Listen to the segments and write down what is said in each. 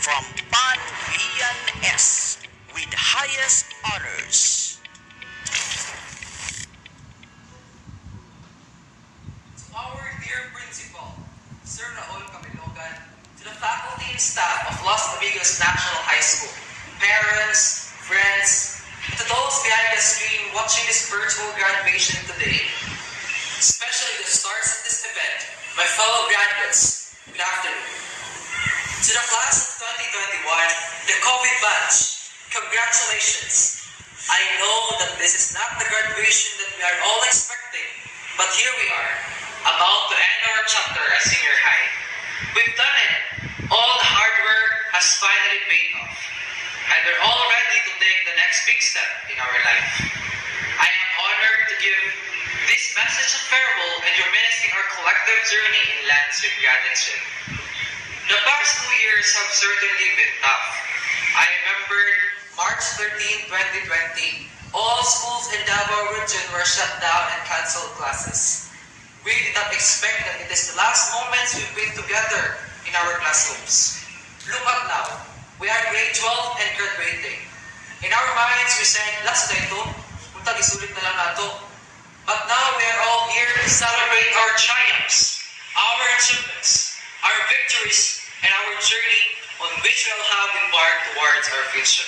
from Pan Rian S. with highest honors. To our dear principal, Sir Raul Camilogan, to the faculty and staff of Los Amigos National High School, parents, friends, and to those behind the screen watching this virtual graduation today, especially the stars of this event, my fellow graduates, good afternoon. To the class of 2021, the COVID batch, congratulations. I know that this is not the graduation that we are all expecting, but here we are, about to end our chapter as senior high. We've done it. All the hard work has finally paid off, and we're all ready to take the next big step in our life. I am honored to give this message of farewell and reminiscing our collective journey in Landscape Guardianship. The past 2 years have certainly been tough. I remember March 13, 2020, all schools in Davao region were shut down and canceled classes. We did not expect that it is the last moments we've been together in our classrooms. Look at now, we are grade 12 and graduating. In our minds, we said, last day to, punta isulit na lang nato. But now we are all here to celebrate our triumphs, our achievements, our victories, and our journey on which we will have embarked towards our future.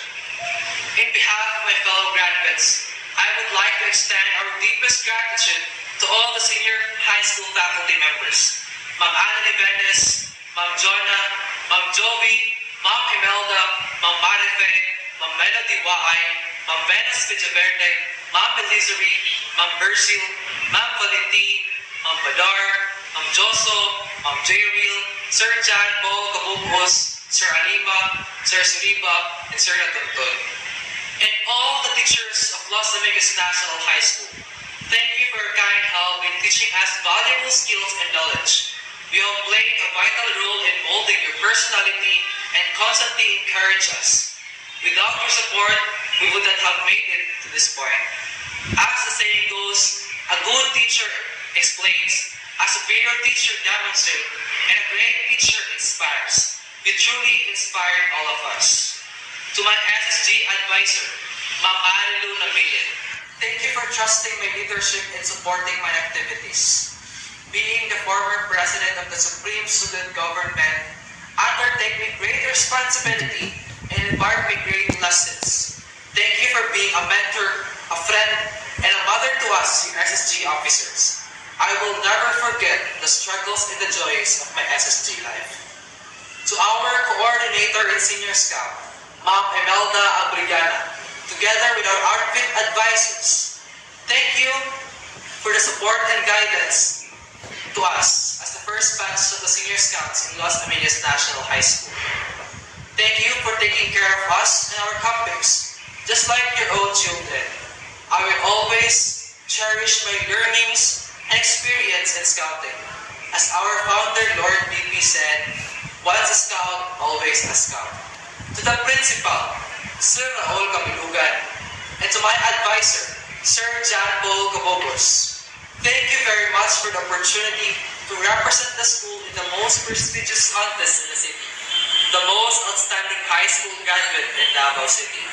In behalf of my fellow graduates, I would like to extend our deepest gratitude to all the senior high school faculty members, Ma'am Anna Venice, Ma'am Jonah, Ma'am Joey, Ma'am Imelda, Ma'am Marife, Ma'am Melody Waay, Ma'am Venus Villaverde, Ma'am Elizery, Ma'am Bersil, Ma'am Valentine, Ma'am Badar, Ma'am Joso, Ma'am Jayril, Sir Jan Paul Kabubos, Sir Alima, Sir Suriba, and Sir Natuntun. And all the teachers of Los Amigos National High School, thank you for your kind help in teaching us valuable skills and knowledge. You have played a vital role in molding your personality and constantly encourage us. Without your support, we would not have made it to this point. As the saying goes, a good teacher explains, a superior teacher demonstrates, and a great teacher inspires. You truly inspired all of us. To my SSG advisor, Ma'am Marilu Namilin, thank you for trusting my leadership and supporting my activities. Being the former president of the Supreme Student Government, undertake me great responsibility and impart me great lessons. Thank you for being a mentor, a friend, and a mother to us, your SSG officers. I will never forget the struggles and the joys of my SSG life. To our coordinator and senior scout, Ma'am Imelda Abrigana, together with our outfit advisors, thank you for the support and guidance to us as the first batch of the senior scouts in Los Amigos National High School. Thank you for taking care of us and our campings, just like your own children. I will always cherish my learnings and experience in scouting. As our founder, Lord BP said, once a scout, always a scout. To the principal, Sir Raul Camilogan, and to my advisor, Sir Jan Paul Cabobos, thank you very much for the opportunity to represent the school in the most prestigious contest in the city, the most outstanding high school graduate in Davao City,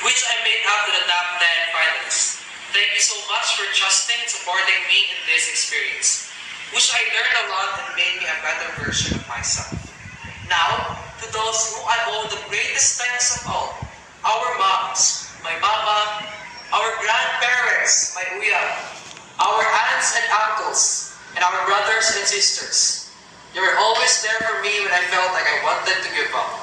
which I made up to the top 10 finalists. Thank you so much for trusting and supporting me in this experience, which I learned a lot and made me a better version of myself. Now, to those who I owe the greatest thanks of all, our moms, my mama, our grandparents, my uya, our aunts and uncles, and our brothers and sisters. You were always there for me when I felt like I wanted to give up.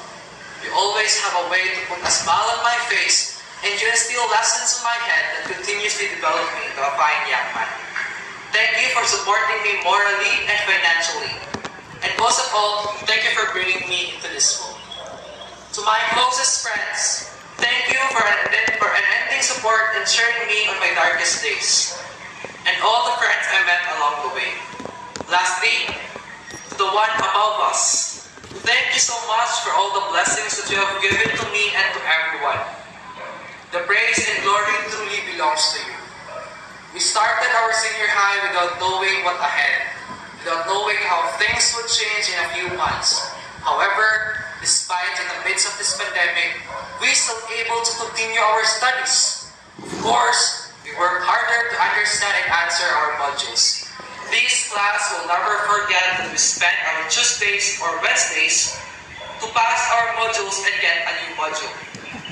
You always have a way to put a smile on my face and you instill lessons in my head that continuously develop me into a fine young man. Thank you for supporting me morally and financially. And most of all, thank you for bringing me into this school. To my closest friends, thank you for unending support and cheering me on my darkest days. And all the friends I met along the way. Lastly, to the one above us, thank you so much for all the blessings that you have given to me and to everyone. The praise and glory truly belongs to you. We started our senior high without knowing what ahead, without knowing how things would change in a few months. However, Despite in the midst of this pandemic, we still able to continue our studies. Of course, we work harder to understand and answer our modules. This class will never forget that we spent our Tuesdays or Wednesdays to pass our modules and get a new module.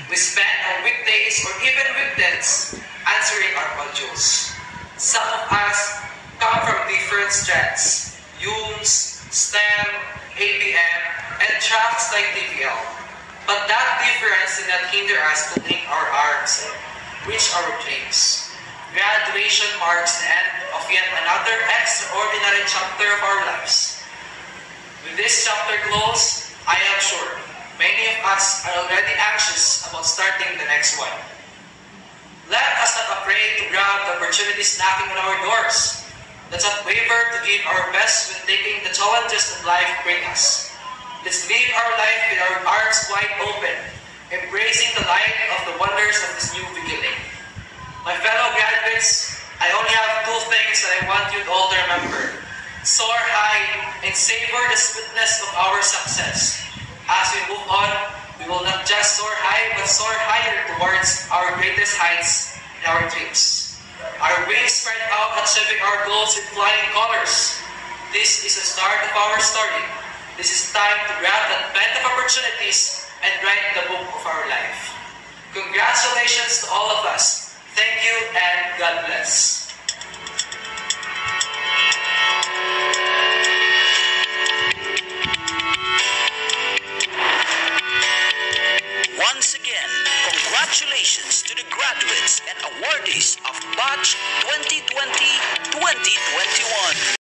We spent our weekdays or even weekends answering our modules. Some of us come from different strands, UMS, STEM, ABM, and tracks like TVL. But that difference did not hinder us to link our arms and reach our dreams. Graduation marks the end of yet another extraordinary chapter of our lives. With this chapter closed, I am sure many of us are already anxious about starting the next one. Let us not afraid to grab the opportunities knocking on our doors. Let's not waver to give our best when taking the challenges that life brings us. Let's live our life with our arms wide open, embracing the light of the wonders of this new beginning. My fellow graduates, I only have two things that I want you all to remember. Soar high and savor the sweetness of our success. As we move on, we will not just soar high, but soar higher towards our greatest heights and our dreams. Our wings spread out, achieving our goals with flying colors. This is the start of our story. This is time to grab that band of opportunities and write the book of our life. Congratulations to all of us. Thank you and God bless.